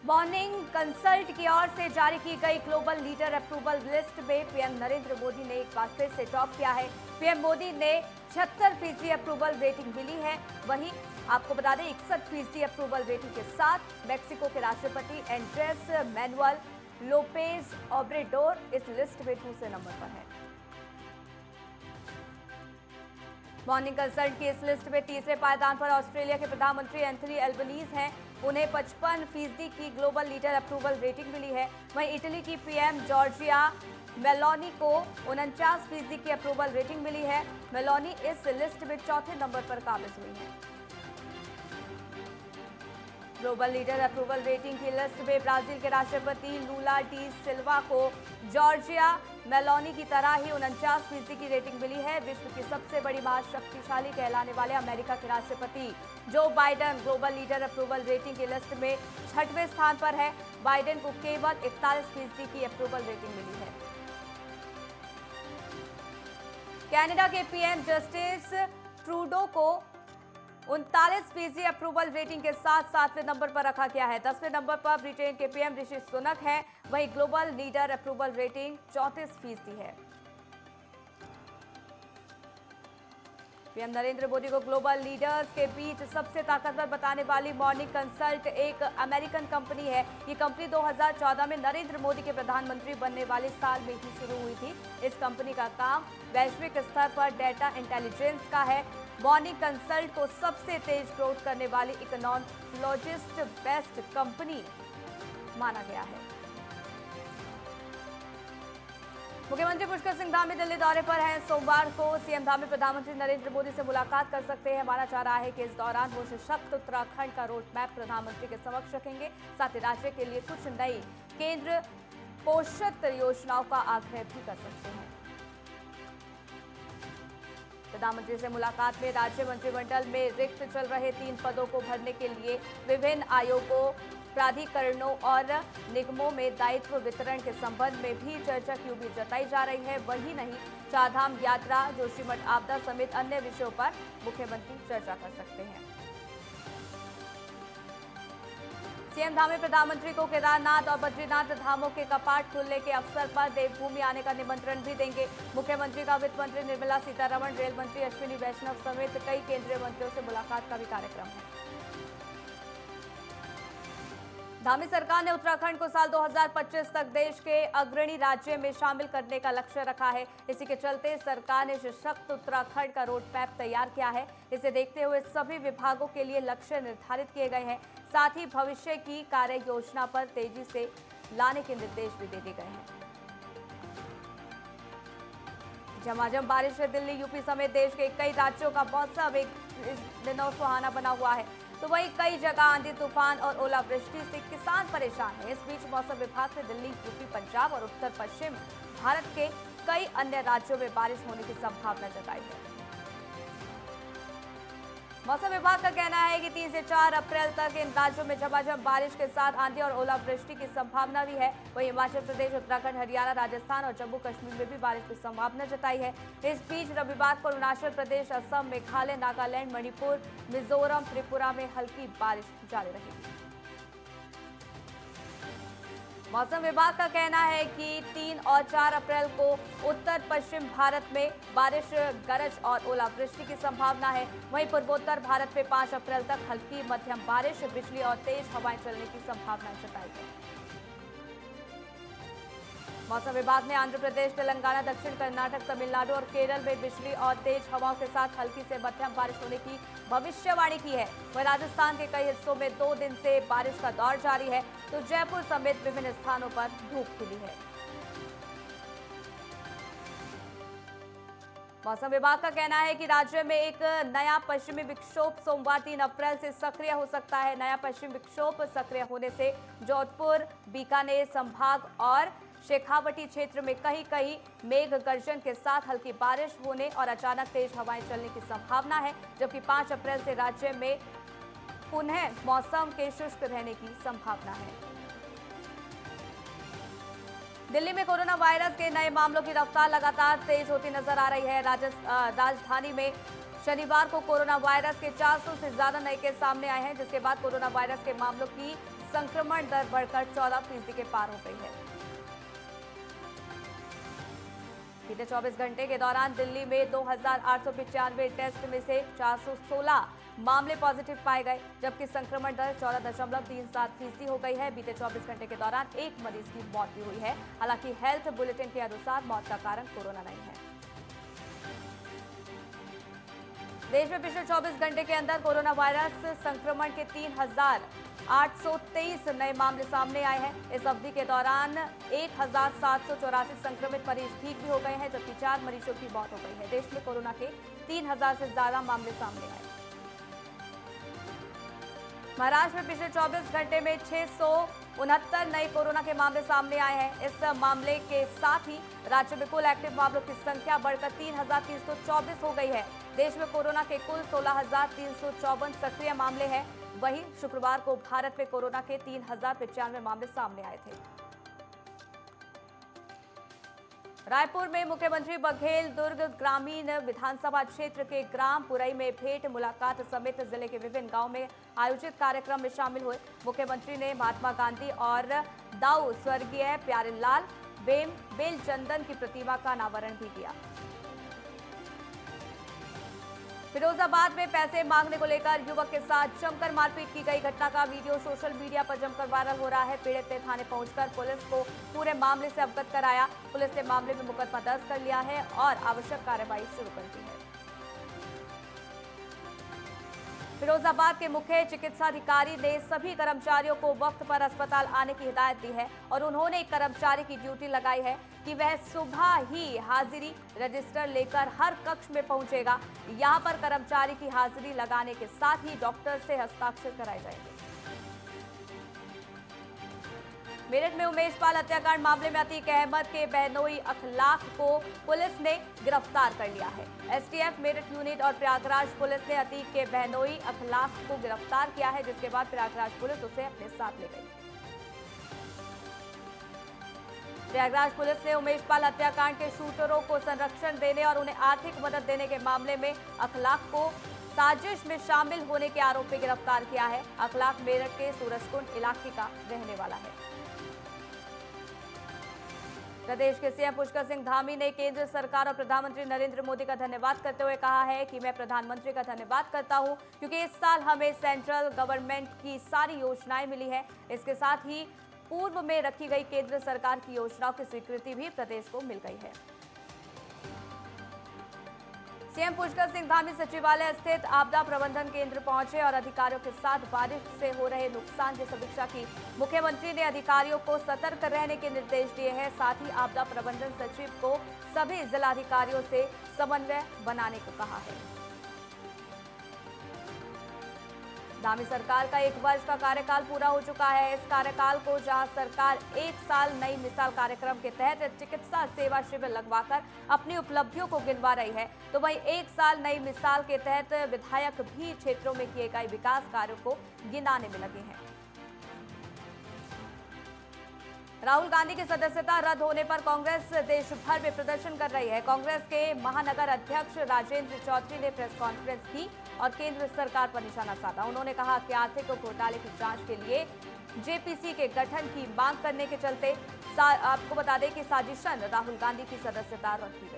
Morning consult की ओर से जारी की गई ग्लोबल लीडर अप्रूवल लिस्ट में पीएम नरेंद्र मोदी ने एक बार फिर से टॉप किया है। पीएम मोदी ने 76% अप्रूवल रेटिंग मिली है। वहीं आपको बता दें 61% अप्रूवल रेटिंग के साथ मैक्सिको के राष्ट्रपति एंड्रेस मैनुअल लोपेज ओब्रेडोर इस लिस्ट में दूसरे नंबर पर है। मॉर्निंग कंसल्ट की इस लिस्ट में तीसरे पायदान पर ऑस्ट्रेलिया के प्रधानमंत्री एंथनी एल्बनीज हैं। उन्हें 55% की ग्लोबल लीडर अप्रूवल रेटिंग मिली है। वहीं इटली की पीएम जॉर्जिया मेलोनी को 49% की अप्रूवल रेटिंग मिली है। मेलोनी इस लिस्ट में चौथे नंबर पर काबिज हुई है। ग्लोबल लीडर अप्रूवल रेटिंग की लिस्ट में ब्राजील के राष्ट्रपति लूला डी सिल्वा को जॉर्जिया मेलोनी की तरह ही 49% की रेटिंग मिली है। विश्व की सबसे बड़ी महाशक्तिशाली कहलाने वाले अमेरिका के राष्ट्रपति Joe Biden global leader approval rating की लिस्ट में 6वें स्थान पर है। बाइडेन को केवल 41% की अप्रूवल रेटिंग मिली है। कनाडा के पीएम जस्टिस ट्रूडो को 39% अप्रूवल रेटिंग के साथ 7वें नंबर पर रखा गया है। 10वें नंबर पर ब्रिटेन के पीएम ऋषि सुनक है। वहीं ग्लोबल लीडर अप्रूवल रेटिंग 34% है। पीएम नरेंद्र मोदी को ग्लोबल लीडर्स के बीच सबसे ताकतवर बताने वाली मॉर्निंग कंसल्ट एक अमेरिकन कंपनी है। ये कंपनी 2014 में नरेंद्र मोदी के प्रधानमंत्री बनने वाले साल में ही शुरू हुई थी। इस कंपनी का काम वैश्विक स्तर पर डेटा इंटेलिजेंस का है। मॉर्निंग कंसल्ट को सबसे तेज ग्रोथ करने वाली इकोनॉमिस्ट बेस्ट कंपनी माना गया है। मुख्यमंत्री पुष्कर सिंह धामी दिल्ली दौरे पर हैं। सोमवार को सीएम धामी प्रधानमंत्री नरेंद्र मोदी से मुलाकात कर सकते हैं। माना जा रहा है कि इस दौरान वो सशक्त उत्तराखंड का रोड मैप प्रधानमंत्री के समक्ष रखेंगे। साथ ही राज्य के लिए कुछ नई केंद्र पोषित योजनाओं का आग्रह भी कर सकते हैं। प्रधानमंत्री से मुलाकात में राज्य मंत्रिमंडल में रिक्त चल रहे 3 पदों को भरने के लिए विभिन्न आयोगों, प्राधिकरणों और निगमों में दायित्व वितरण के संबंध में भी चर्चा की उम्मीद जताई जा रही है। वही नहीं, चारधाम यात्रा, जोशीमठ आपदा समेत अन्य विषयों पर मुख्यमंत्री चर्चा कर सकते हैं। सीएम धामी प्रधानमंत्री को केदारनाथ और बद्रीनाथ धामों के कपाट खुलने के अवसर पर देवभूमि आने का निमंत्रण भी देंगे। मुख्यमंत्री का वित्त मंत्री निर्मला सीतारमण, रेल मंत्री अश्विनी वैष्णव समेत कई केंद्रीय मंत्रियों से मुलाकात का भी कार्यक्रम है। धामी सरकार ने उत्तराखंड को साल 2025 तक देश के अग्रणी राज्य में शामिल करने का लक्ष्य रखा है। इसी के चलते सरकार ने सशक्त उत्तराखंड का रोड मैप तैयार किया है। इसे देखते हुए सभी विभागों के लिए लक्ष्य निर्धारित किए गए हैं। साथ ही भविष्य की कार्य योजना पर तेजी से लाने के निर्देश भी दे दिए गए हैं। झमाझम बारिश से दिल्ली, यूपी समेत देश के कई राज्यों का मौसम इस दिनों सुहाना बना हुआ है, तो वहीं कई जगह आंधी तूफान और ओलावृष्टि से किसान परेशान हैं। इस बीच मौसम विभाग ने दिल्ली, यूपी, पंजाब और उत्तर पश्चिम भारत के कई अन्य राज्यों में बारिश होने की संभावना जताई है। मौसम विभाग का कहना है कि 3 से 4 अप्रैल तक इन राज्यों में झमाझम बारिश के साथ आंधी और ओलावृष्टि की संभावना भी है। वहीं हिमाचल प्रदेश, उत्तराखंड, हरियाणा, राजस्थान और जम्मू कश्मीर में भी बारिश की संभावना जताई है। इस बीच रविवार को अरुणाचल प्रदेश, असम, मेघालय, नागालैंड, मणिपुर, मिजोरम, त्रिपुरा में हल्की बारिश जारी रहेगी। मौसम विभाग का कहना है कि 3 और 4 अप्रैल को उत्तर पश्चिम भारत में बारिश, गरज और ओलावृष्टि की संभावना है। वहीं पूर्वोत्तर भारत में 5 अप्रैल तक हल्की मध्यम बारिश, बिजली और तेज हवाएं चलने की संभावना जताई है। मौसम विभाग ने आंध्र प्रदेश, तेलंगाना, दक्षिण कर्नाटक, तमिलनाडु और केरल में बिजली और तेज हवाओं के साथ हल्की से मध्यम बारिश होने की भविष्यवाणी की है। वहीं राजस्थान के कई हिस्सों में 2 दिन से बारिश का दौर जारी है, तो जयपुर समेत विभिन्न स्थानों पर धूप खिली है। मौसम विभाग का कहना है कि राज्य में एक नया पश्चिमी विक्षोभ सोमवार 3 अप्रैल से सक्रिय हो सकता है। नया पश्चिमी विक्षोभ सक्रिय होने से जोधपुर, बीकानेर संभाग और शेखावटी क्षेत्र में कहीं कहीं मेघ गर्जन के साथ हल्की बारिश होने और अचानक तेज हवाएं चलने की संभावना है, जबकि 5 अप्रैल से राज्य में पुनः मौसम के शुष्क रहने की संभावना है। दिल्ली में कोरोना वायरस के नए मामलों की रफ्तार लगातार तेज होती नजर आ रही है। राजधानी में शनिवार को कोरोना वायरस के 400 से ज्यादा नए केस सामने आए हैं, जिसके बाद कोरोना वायरस के मामलों की संक्रमण दर बढ़कर 14% के पार हो गई है। बीते 24 घंटे के दौरान दिल्ली में 2,895 टेस्ट में से 416 मामले पॉजिटिव पाए गए, जबकि संक्रमण दर 14.37% हो गई है। बीते 24 घंटे के दौरान एक मरीज की मौत भी हुई है। हालांकि हेल्थ बुलेटिन के अनुसार मौत का कारण कोरोना नहीं है। देश में पिछले 24 घंटे के अंदर कोरोना वायरस संक्रमण के 3,823 नए मामले सामने आए हैं। इस अवधि के दौरान 1,784 संक्रमित मरीज ठीक भी हो गए हैं, जबकि 4 मरीजों की मौत हो गई है। देश में कोरोना के 3,000 से ज्यादा मामले सामने आए। महाराष्ट्र में पिछले 24 घंटे में 669 नए कोरोना के मामले सामने आए हैं। इस मामले के साथ ही राज्य में कुल एक्टिव मामलों की संख्या बढ़कर 3,324 हो गई है। देश में कोरोना के कुल 16,354 सक्रिय मामले हैं। वहीं शुक्रवार को भारत में कोरोना के 3,095 मामले सामने आए थे। रायपुर में मुख्यमंत्री बघेल दुर्ग ग्रामीण विधानसभा क्षेत्र के ग्राम पुरई में भेंट मुलाकात समेत जिले के विभिन्न गांव में आयोजित कार्यक्रम में शामिल हुए। मुख्यमंत्री ने महात्मा गांधी और दाऊ स्वर्गीय प्यारेलाल बेलचंदन की प्रतिमा का अनावरण भी किया। फिरोजाबाद में पैसे मांगने को लेकर युवक के साथ जमकर मारपीट की गई घटना का वीडियो सोशल मीडिया पर जमकर वायरल हो रहा है। पीड़ित ने थाने पहुंचकर पुलिस को पूरे मामले से अवगत कराया। पुलिस ने मामले में मुकदमा दर्ज कर लिया है और आवश्यक कार्रवाई शुरू कर दी है। फिरोजाबाद के मुख्य चिकित्सा अधिकारी ने सभी कर्मचारियों को वक्त पर अस्पताल आने की हिदायत दी है और उन्होंने एक कर्मचारी की ड्यूटी लगाई है कि वह सुबह ही हाजिरी रजिस्टर लेकर हर कक्ष में पहुंचेगा। यहां पर कर्मचारी की हाजिरी लगाने के साथ ही डॉक्टर से हस्ताक्षर कराए जाएंगे। मेरठ में उमेश पाल हत्याकांड मामले में अतीक अहमद के बहनोई अखलाक को पुलिस ने गिरफ्तार कर लिया है। एसटीएफ मेरठ यूनिट और प्रयागराज पुलिस ने अतीक के बहनोई अखलाक को गिरफ्तार किया है, जिसके बाद प्रयागराज पुलिस उसे अपने साथ ले गई। प्रयागराज पुलिस ने उमेश पाल हत्याकांड के शूटरों को संरक्षण देने और उन्हें आर्थिक मदद देने के मामले में अखलाक को साजिश में शामिल होने के आरोप में गिरफ्तार किया है। अखलाक मेरठ के सूरजकुंड इलाके का रहने वाला है। प्रदेश के सीएम पुष्कर सिंह धामी ने केंद्र सरकार और प्रधानमंत्री नरेंद्र मोदी का धन्यवाद करते हुए कहा है कि मैं प्रधानमंत्री का धन्यवाद करता हूं क्योंकि इस साल हमें सेंट्रल गवर्नमेंट की सारी योजनाएं मिली है। इसके साथ ही पूर्व में रखी गई केंद्र सरकार की योजनाओं की स्वीकृति भी प्रदेश को मिल गई है। सीएम पुष्कर सिंह धामी सचिवालय स्थित आपदा प्रबंधन केंद्र पहुंचे और अधिकारियों के साथ बारिश से हो रहे नुकसान की समीक्षा की। मुख्यमंत्री ने अधिकारियों को सतर्क रहने के निर्देश दिए हैं। साथ ही आपदा प्रबंधन सचिव को सभी जिलाधिकारियों से समन्वय बनाने को कहा है। धामी सरकार का 1 वर्ष का कार्यकाल पूरा हो चुका है। इस कार्यकाल को जहां सरकार 1 साल नई मिसाल कार्यक्रम के तहत चिकित्सा सेवा शिविर लगवाकर अपनी उपलब्धियों को गिनवा रही है, तो वहीं 1 साल नई मिसाल के तहत विधायक भी क्षेत्रों में किए गए विकास कार्यों को गिनाने में लगे हैं। राहुल गांधी की सदस्यता रद्द होने पर कांग्रेस देश भर में प्रदर्शन कर रही है। कांग्रेस के महानगर अध्यक्ष राजेंद्र चौधरी ने प्रेस कॉन्फ्रेंस की और केंद्र सरकार पर निशाना साधा। उन्होंने कहा कि आर्थिक घोटाले की जांच के लिए जेपीसी के गठन की मांग करने के चलते आपको बता दें कि साजिशन राहुल गांधी की सदस्यता रद्द की गई।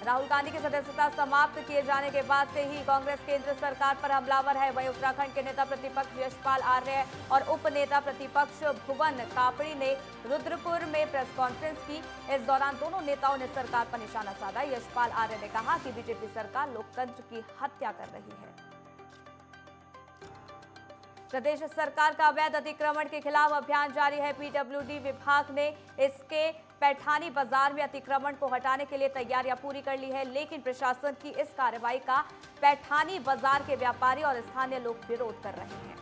राहुल गांधी की सदस्यता समाप्त किए जाने के बाद से ही कांग्रेस केंद्र सरकार पर हमलावर है। वहीं उत्तराखंड के नेता प्रतिपक्ष यशपाल आर्य और उप नेता प्रतिपक्ष भुवन कापड़ी ने रुद्रपुर में प्रेस कॉन्फ्रेंस की। इस दौरान दोनों नेताओं ने सरकार पर निशाना साधा। यशपाल आर्य ने कहा कि बीजेपी सरकार लोकतंत्र की हत्या कर रही है। प्रदेश सरकार का अवैध अतिक्रमण के खिलाफ अभियान जारी है। पीडब्ल्यूडी विभाग ने इसके पैठानी बाजार में अतिक्रमण को हटाने के लिए तैयारियां पूरी कर ली है, लेकिन प्रशासन की इस कार्रवाई का पैठानी बाजार के व्यापारी और स्थानीय लोग विरोध कर रहे हैं।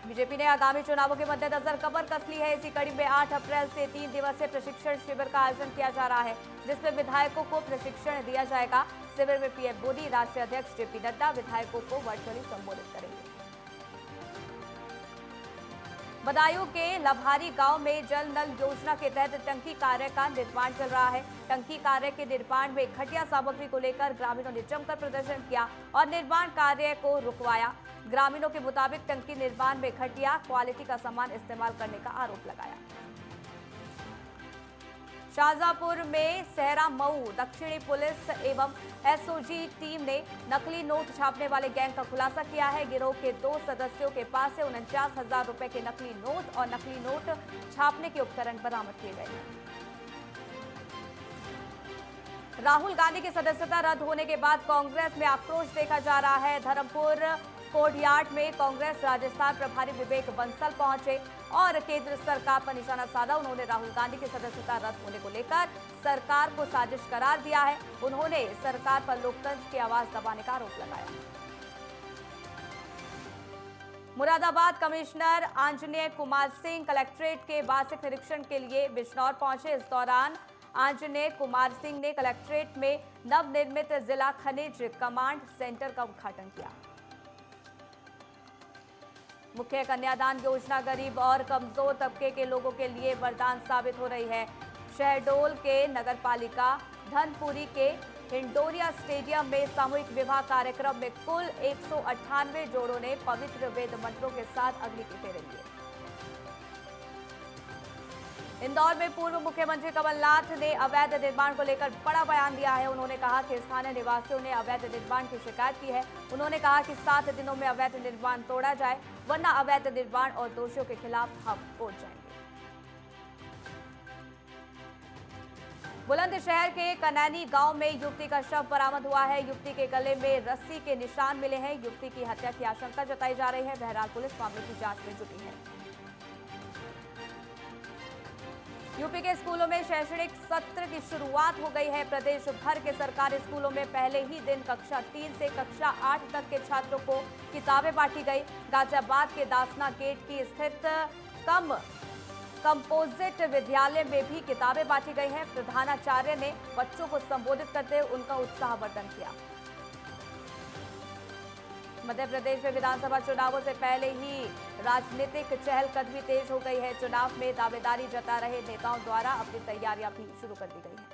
बीजेपी ने आगामी चुनावों के मद्देनजर कमर कस ली है। इसी कड़ी में 8 अप्रैल से 3 दिवसीय प्रशिक्षण शिविर का आयोजन किया जा रहा है, जिसमें विधायकों को प्रशिक्षण दिया जाएगा। शिविर में पीएम मोदी, राष्ट्रीय अध्यक्ष जेपी नड्डा विधायकों को वर्चुअली संबोधित करेंगे। बदायूं के लभारी गांव में जल नल योजना के तहत टंकी कार्य का निर्माण चल रहा है। टंकी कार्य के निर्माण में घटिया सामग्री को लेकर ग्रामीणों ने जमकर प्रदर्शन किया और निर्माण कार्य को रुकवाया। ग्रामीणों के मुताबिक टंकी निर्माण में घटिया क्वालिटी का सामान इस्तेमाल करने का आरोप लगाया। शाहजहांपुर में सहरा मऊ दक्षिणी पुलिस एवं एसओजी टीम ने नकली नोट छापने वाले गैंग का खुलासा किया है। गिरोह के 2 सदस्यों के पास से 49,000 रुपए के नकली नोट और नकली नोट छापने के उपकरण बरामद किए गए। राहुल गांधी की सदस्यता रद्द होने के बाद कांग्रेस में आक्रोश देखा जा रहा है। धर्मपुर कोर्टयार्ड में कांग्रेस राजस्थान प्रभारी विवेक बंसल पहुंचे और केंद्र सरकार पर निशाना साधा। उन्होंने राहुल गांधी की सदस्यता रद्द होने को लेकर सरकार को साजिश करार दिया है। उन्होंने सरकार पर लोकतंत्र की आवाज दबाने का आरोप लगाया। मुरादाबाद कमिश्नर आंजनेय कुमार सिंह कलेक्ट्रेट के वार्षिक निरीक्षण के लिए बिजनौर पहुंचे। इस दौरान आंजनेय कुमार सिंह ने कलेक्ट्रेट में नवनिर्मित जिला खनिज कमांड सेंटर का उद्घाटन किया। मुख्य कन्यादान योजना गरीब और कमजोर तबके के लोगों के लिए वरदान साबित हो रही है। शहडोल के नगरपालिका धनपुरी के हिंडोरिया स्टेडियम में सामूहिक विवाह कार्यक्रम में कुल 198 जोड़ों ने पवित्र वेद मंत्रों के साथ अग्नि के फेरे लिए। इंदौर में पूर्व मुख्यमंत्री कमलनाथ ने अवैध निर्माण को लेकर बड़ा बयान दिया है। उन्होंने कहा कि स्थानीय निवासियों ने अवैध निर्माण की शिकायत की है। उन्होंने कहा कि 7 दिनों में अवैध निर्माण तोड़ा जाए, वरना अवैध निर्माण और दोषियों के खिलाफ हम बोल जाएंगे। बुलंदशहर के कनैनी गांव में युवती का शव बरामद हुआ है। युवती के गले में रस्सी के निशान मिले हैं। युवती की हत्या की आशंका जताई जा रही है। बहरहाल पुलिस मामले की जांच में जुटी है। यूपी के स्कूलों में शैक्षणिक सत्र की शुरुआत हो गई है। प्रदेश भर के सरकारी स्कूलों में पहले ही दिन कक्षा 3 से कक्षा 8 तक के छात्रों को किताबें बांटी गई। गाजियाबाद के दासना गेट की स्थित कंपोजिट विद्यालय में भी किताबें बांटी गई हैं। प्रधानाचार्य ने बच्चों को संबोधित करते हुए उनका उत्साहवर्धन किया। मध्य प्रदेश में विधानसभा चुनावों से पहले ही राजनीतिक चहलकदमी तेज हो गई है। चुनाव में दावेदारी जता रहे नेताओं द्वारा अपनी तैयारियां भी शुरू कर दी गई है।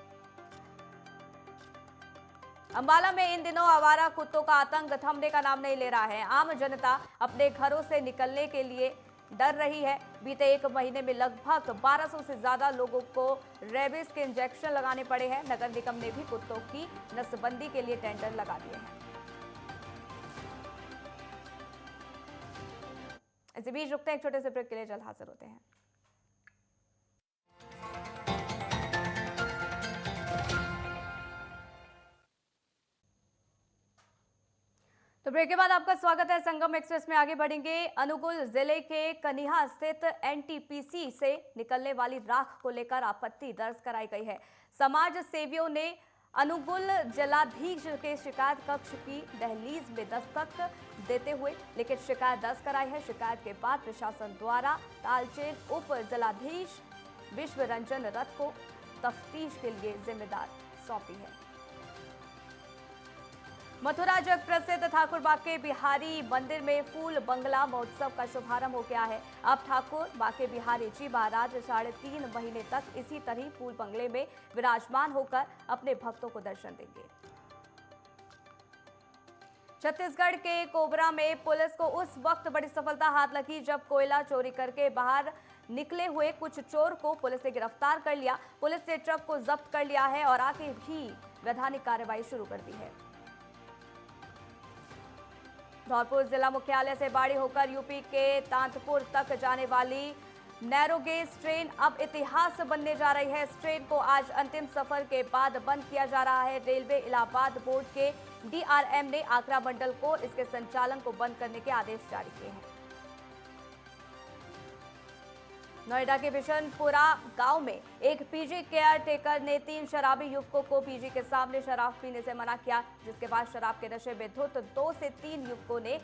अंबाला में इन दिनों आवारा कुत्तों का आतंक थमने का नाम नहीं ले रहा है। आम जनता अपने घरों से निकलने के लिए डर रही है। बीते 1 महीने में लगभग 1200 से ज्यादा लोगों को रेबीज के इंजेक्शन लगाने पड़े हैं। नगर निगम ने भी कुत्तों की नसबंदी के लिए टेंडर लगा दिए हैं। इसी बीच रुकते हैं एक छोटे से ब्रेक के लिए, जल्द हाजिर होते हैं। तो ब्रेक के बाद आपका स्वागत है। संगम एक्सप्रेस में आगे बढ़ेंगे। अनुगुल जिले के कनिहा स्थित एनटीपीसी से निकलने वाली राख को लेकर आपत्ति दर्ज कराई गई है। समाज सेवियों ने अनुगुल जलाधीश के शिकायत कक्ष की दहलीज में दस्तक देते हुए लिखित शिकायत दर्ज कराई है। शिकायत के बाद प्रशासन द्वारा तालचेर उप जलाधीश विश्व रंजन रथ को तफ्तीश के लिए जिम्मेदार सौंपी है। मथुरा जग प्रसिद्ध ठाकुर बाके बिहारी मंदिर में फूल बंगला महोत्सव का शुभारंभ हो गया है। अब ठाकुर बाके बिहारी जी महाराज 3.5 महीने तक इसी तरह फूल बंगले में विराजमान होकर अपने भक्तों को दर्शन देंगे। छत्तीसगढ़ के कोबरा में पुलिस को उस वक्त बड़ी सफलता हाथ लगी जब कोयला चोरी करके बाहर निकले हुए कुछ चोर को पुलिस ने गिरफ्तार कर लिया। पुलिस ने ट्रक को जब्त कर लिया है और आगे भी वैधानिक कार्रवाई शुरू कर दी है। धौलपुर जिला मुख्यालय से बाड़ी होकर यूपी के तांतपुर तक जाने वाली नैरोगेज ट्रेन अब इतिहास बनने जा रही है। इस ट्रेन को आज अंतिम सफर के बाद बंद किया जा रहा है। रेलवे इलाहाबाद बोर्ड के डीआरएम ने आगरा मंडल को इसके संचालन को बंद करने के आदेश जारी किए हैं। नोएडा के बिशनपुरा गांव में एक पीजी केयर टेकर ने 3 शराबी युवकों को पीजी के सामने शराब पीने से मना किया, जिसके बाद शराब के नशे में धुत 2 से 3 युवकों ने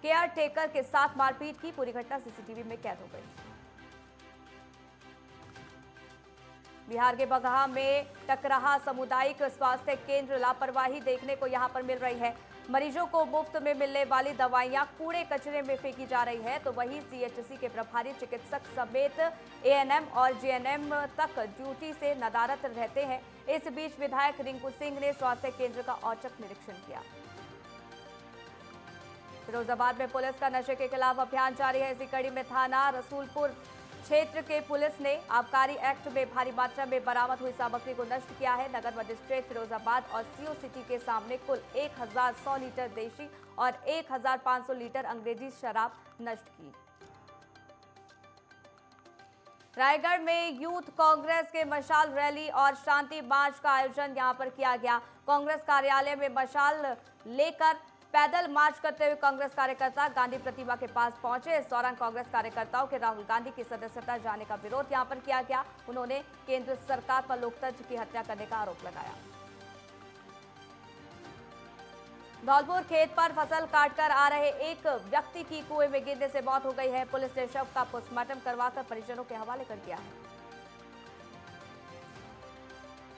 केयर टेकर के साथ मारपीट की। पूरी घटना सीसीटीवी में कैद हो गई। बिहार के बगहा में टकराहा सामुदायिक स्वास्थ्य केंद्र लापरवाही देखने को यहां पर मिल रही है। मरीजों को मुफ्त में मिलने वाली दवाइयां कूड़े कचरे में फेंकी जा रही है, तो वहीं सीएचसी के प्रभारी चिकित्सक समेत एएनएम और जीएनएम तक ड्यूटी से नदारद रहते हैं। इस बीच विधायक रिंकू सिंह ने स्वास्थ्य केंद्र का औचक निरीक्षण किया। फिरोजाबाद में पुलिस का नशे के खिलाफ अभियान जारी है। इसी कड़ी में थाना रसूलपुर क्षेत्र के पुलिस ने आबकारी एक्ट में भारी मात्रा में बरामद हुई सामग्री को नष्ट किया है। नगर मजिस्ट्रेट फिरोजाबाद और सीओ सिटी के सामने कुल 1100 लीटर देशी और 1500 लीटर अंग्रेजी शराब नष्ट की। रायगढ़ में यूथ कांग्रेस के मशाल रैली और शांति मार्च का आयोजन यहां पर किया गया। कांग्रेस कार्यालय में मशाल लेकर पैदल मार्च करते हुए कांग्रेस कार्यकर्ता गांधी प्रतिमा के पास पहुंचे। इस दौरान कांग्रेस कार्यकर्ताओं के राहुल गांधी की सदस्यता जाने का विरोध यहां पर किया गया। उन्होंने केंद्र सरकार पर लोकतंत्र की हत्या करने का आरोप लगाया। धौलपुर खेत पर फसल काटकर आ रहे एक व्यक्ति की कुएं में गिरने से मौत हो गई है। पुलिस ने शव का पोस्टमार्टम करवाकर परिजनों के हवाले कर दिया है।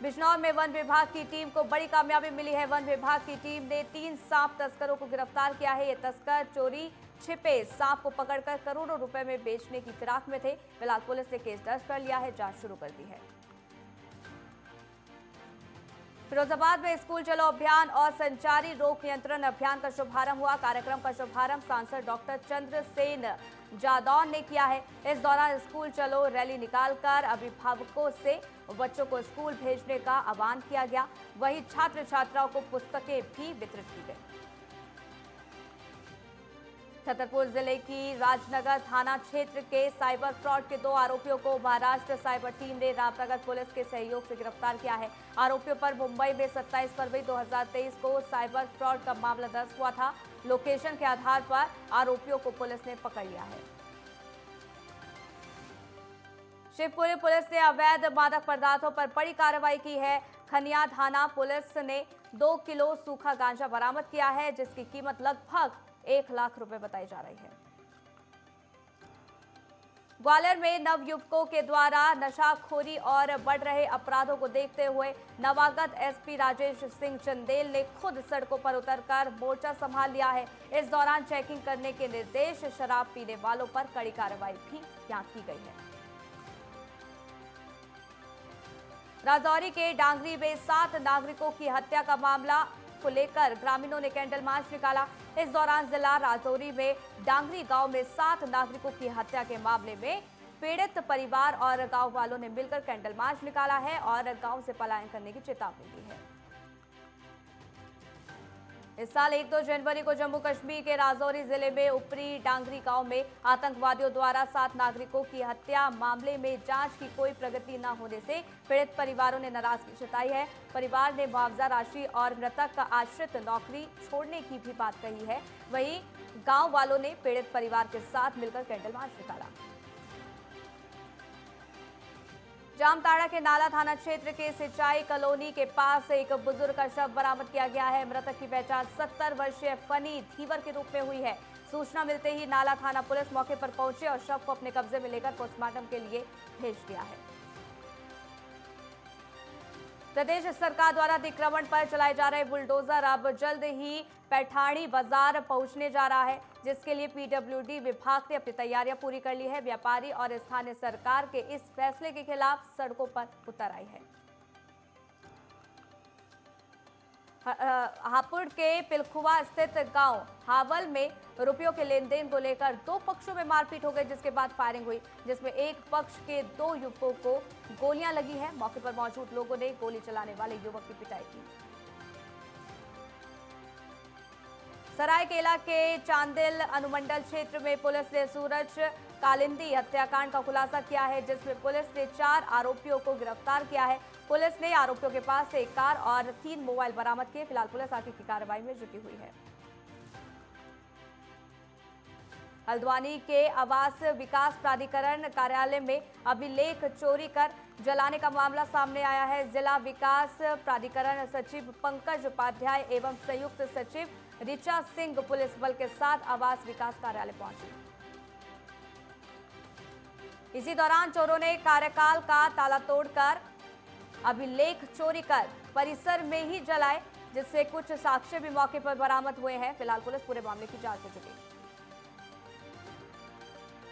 बिजनौर में वन विभाग की टीम को बड़ी कामयाबी मिली है। वन विभाग की टीम ने 3 सांप तस्करों को गिरफ्तार किया है। ये तस्कर चोरी छिपे सांप को पकड़कर करोड़ों रुपए में बेचने की फिराक में थे। फिलहाल पुलिस ने केस दर्ज कर लिया है, जांच शुरू कर दी है। फिरोजाबाद में स्कूल चलो अभियान और संचारी रोग नियंत्रण अभियान का शुभारंभ हुआ। कार्यक्रम का शुभारंभ सांसद डॉक्टर चंद्रसेन जादौन ने किया है। इस दौरान स्कूल चलो रैली निकालकर अभिभावकों से बच्चों को स्कूल भेजने का आह्वान किया गया। वहीं छात्र छात्राओं को पुस्तकें भी वितरित की गई। छतरपुर जिले की राजनगर थाना क्षेत्र के साइबर फ्रॉड के 2 आरोपियों को महाराष्ट्र साइबर टीम ने रामनगर पुलिस के सहयोग से गिरफ्तार किया है। आरोपियों पर मुंबई में 27 फरवरी 2023 को साइबर फ्रॉड का मामला दर्ज हुआ था। लोकेशन के आधार पर आरोपियों को पुलिस ने पकड़ लिया है। शिवपुरी पुलिस ने अवैध मादक पदार्थों पर बड़ी कार्रवाई की है। खनिया थाना पुलिस ने 2 किलो सूखा गांजा बरामद किया है, जिसकी कीमत लगभग 1 लाख रुपए बताई जा रही है। ग्वालियर में नवयुवकों के द्वारा नशाखोरी और बढ़ रहे अपराधों को देखते हुए नवागत एसपी राजेश सिंह चंदेल ने खुद सड़कों पर उतरकर मोर्चा संभाल लिया है। इस दौरान चेकिंग करने के निर्देश, शराब पीने वालों पर कड़ी कार्रवाई भी यहां की गई है। राजौरी के डांगरी में 7 नागरिकों की हत्या का मामला को लेकर ग्रामीणों ने कैंडल मार्च निकाला। इस दौरान जिला राजौरी में डांगरी गांव में 7 नागरिकों की हत्या के मामले में पीड़ित परिवार और गांव वालों ने मिलकर कैंडल मार्च निकाला है और गांव से पलायन करने की चेतावनी दी है। इस साल 1-2 जनवरी को जम्मू कश्मीर के राजौरी जिले में ऊपरी डांगरी गांव में आतंकवादियों द्वारा 7 नागरिकों की हत्या मामले में जांच की कोई प्रगति न होने से पीड़ित परिवारों ने नाराजगी जताई है। परिवार ने मुआवजा राशि और मृतक का आश्रित नौकरी छोड़ने की भी बात कही है। वहीं गांव वालों ने पीड़ित परिवार के साथ मिलकर कैंडल मार्च निकाला। जामताड़ा के नाला थाना क्षेत्र के सिंचाई कॉलोनी के पास एक बुजुर्ग का शव बरामद किया गया है। मृतक की पहचान 70 वर्षीय फनी धीवर के रूप में हुई है। सूचना मिलते ही नाला थाना पुलिस मौके पर पहुंचे और शव को अपने कब्जे में लेकर पोस्टमार्टम के लिए भेज दिया है। प्रदेश सरकार द्वारा अतिक्रमण पर चलाए जा रहे बुलडोजर अब जल्द ही पैठाणी बाजार पहुंचने जा रहा है, जिसके लिए पीडब्ल्यूडी विभाग ने अपनी तैयारियां पूरी कर ली है। व्यापारी और स्थानीय सरकार के इस फैसले के खिलाफ सड़कों पर उतर आई है। हापुड़ के पिलखुआ स्थित गांव हावल में रुपयों के लेन देन को लेकर 2 पक्षों में मारपीट हो गई, जिसके बाद फायरिंग हुई, जिसमें एक पक्ष के 2 युवकों को गोलियां लगी हैं। मौके पर मौजूद लोगों ने गोली चलाने वाले युवक की पिटाई की। सरायकेला के चांदिल अनुमंडल क्षेत्र में पुलिस ने सूरज कालिंदी हत्याकांड का खुलासा किया है, जिसमें पुलिस ने 4 आरोपियों को गिरफ्तार किया है। पुलिस ने आरोपियों के पास से 1 कार और 3 मोबाइल बरामद किए। फिलहाल पुलिस आगे की कार्रवाई में जुटी हुई है। हल्द्वानी के आवास विकास प्राधिकरण कार्यालय में अभिलेख चोरी कर जलाने का मामला सामने आया है। जिला विकास प्राधिकरण सचिव पंकज उपाध्याय एवं संयुक्त सचिव ऋचा सिंह पुलिस बल के साथ आवास विकास कार्यालय पहुंचे। इसी दौरान चोरों ने कार्यकाल का ताला तोड़कर अभिलेख चोरी कर परिसर में ही जलाए। जिससे कुछ साक्ष्य भी मौके पर बरामद हुए हैं। फिलहाल पुलिस पूरे मामले की जांच में जुटी।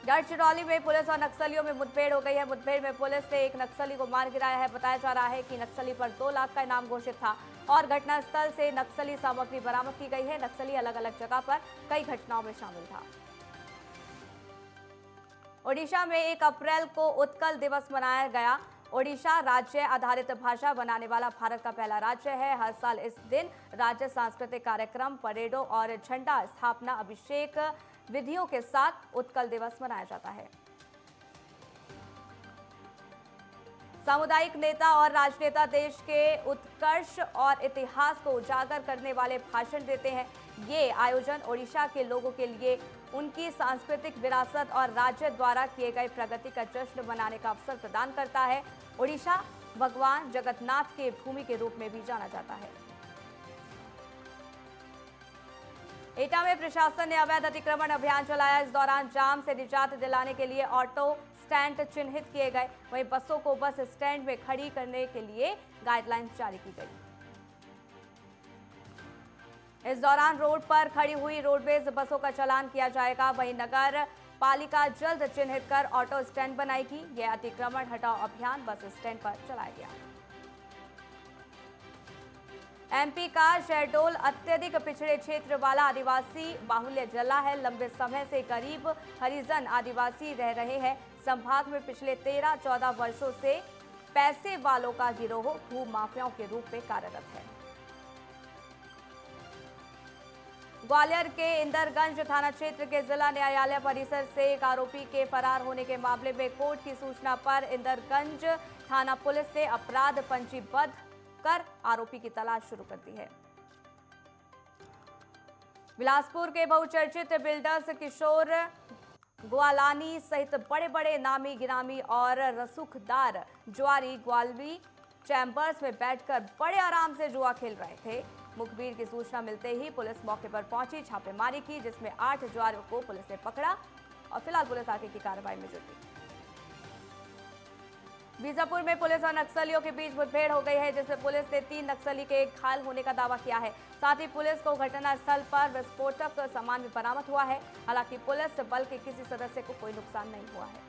गढ़चिरौली में पुलिस और नक्सलियों में मुठभेड़ हो गई है। मुठभेड़ में पुलिस ने एक नक्सली को मार गिराया है। बताया जा रहा है कि नक्सली पर 2 लाख का इनाम घोषित था और घटनास्थल से नक्सली सामग्री बरामद की गई है। नक्सली अलग अलग जगह पर कई घटनाओं में शामिल था। ओडिशा में 1 अप्रैल को उत्कल दिवस मनाया गया। ओडिशा राज्य आधारित भाषा बनाने वाला भारत का पहला राज्य है। हर साल इस दिन राज्य सांस्कृतिक कार्यक्रम, परेडों और झंडा स्थापना अभिषेक विधियों के साथ उत्कल दिवस मनाया जाता है। सामुदायिक नेता और राजनेता देश के उत्कर्ष और इतिहास को उजागर करने वाले भाषण देते हैं। ये आयोजन ओडिशा के लोगों के लिए उनकी सांस्कृतिक विरासत और राज्य द्वारा किए गए प्रगति का जश्न मनाने का अवसर प्रदान करता है। ओडिशा भगवान जगन्नाथ के भूमि के रूप में भी जाना जाता है। एटा में प्रशासन ने अवैध अतिक्रमण अभियान चलाया। इस दौरान जाम से निजात दिलाने के लिए ऑटो स्टैंड चिन्हित किए गए। वहीं बसों को बस स्टैंड में खड़ी करने के लिए गाइडलाइंस जारी की गई। इस दौरान रोड पर खड़ी हुई रोडवेज बसों का चालान किया जाएगा। वहीं नगर पालिका जल्द चिन्हित कर ऑटो स्टैंड बनाएगी। यह अतिक्रमण हटाओ अभियान बस स्टैंड पर चलाया गया। एमपी का शहडोल अत्यधिक पिछड़े क्षेत्र वाला आदिवासी बाहुल्य जिला है। लंबे समय से गरीब हरिजन आदिवासी रह रहे हैं। संभाग में पिछले 13-14 वर्षों से पैसे वालों का गिरोह भू माफियाओं के रूप में कार्यरत है। ग्वालियर के इंदरगंज थाना क्षेत्र के जिला न्यायालय परिसर से एक आरोपी के फरार होने के मामले में कोर्ट की सूचना पर इंदरगंज थाना पुलिस ने अपराध पंजीबद्ध कर आरोपी की तलाश शुरू कर दी है। बिलासपुर के बहुचर्चित बिल्डर्स किशोर ग्वालानी सहित बड़े बड़े नामी गिरामी और रसूखदार जुआरी ग्वालवी चैंबर्स में बैठकर बड़े आराम से जुआ खेल रहे थे। मुखबिर की सूचना मिलते ही पुलिस मौके पर पहुंची, छापेमारी की, जिसमें 8 जुआरियों को पुलिस ने पकड़ा और फिलहाल पुलिस आगे की कार्रवाई में जुटी। बीजापुर में पुलिस और नक्सलियों के बीच मुठभेड़ हो गई है, जिसमें पुलिस ने 3 नक्सली के घायल होने का दावा किया है। साथ ही पुलिस को घटनास्थल पर विस्फोटक सामान भी बरामद हुआ है। हालांकि पुलिस बल के किसी सदस्य को कोई नुकसान नहीं हुआ है।